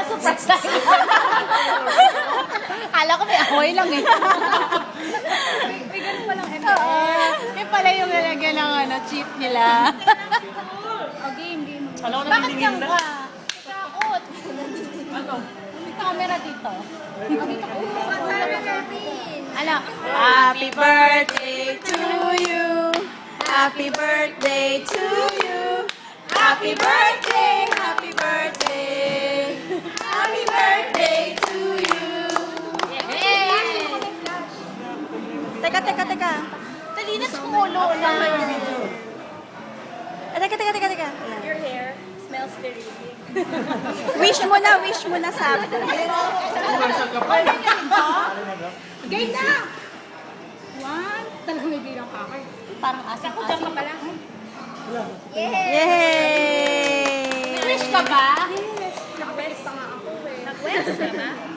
Surprise tayo. Kala ko may ahoy lang eh. May ganun palang Oo. Yung pala yung nalagyan ng cheat nila. game. Alam ko Bakit nagingin kang na. ka? Takot. Ano? May camera dito. Ano? Happy birthday to you. Happy birthday to you. Happy birthday, happy birthday. Happy birthday to you. Teka. Talinas kumulo na. Teka. Your hair smells terrific. Wish mo na sa Commercial ka pa. Game na! One. Talagang may bilang ka. Parang asang Ako dyan ka pala. Yay! Wish ka ba? Yes. Nag-west pa nga ako eh. Nag-west ka na?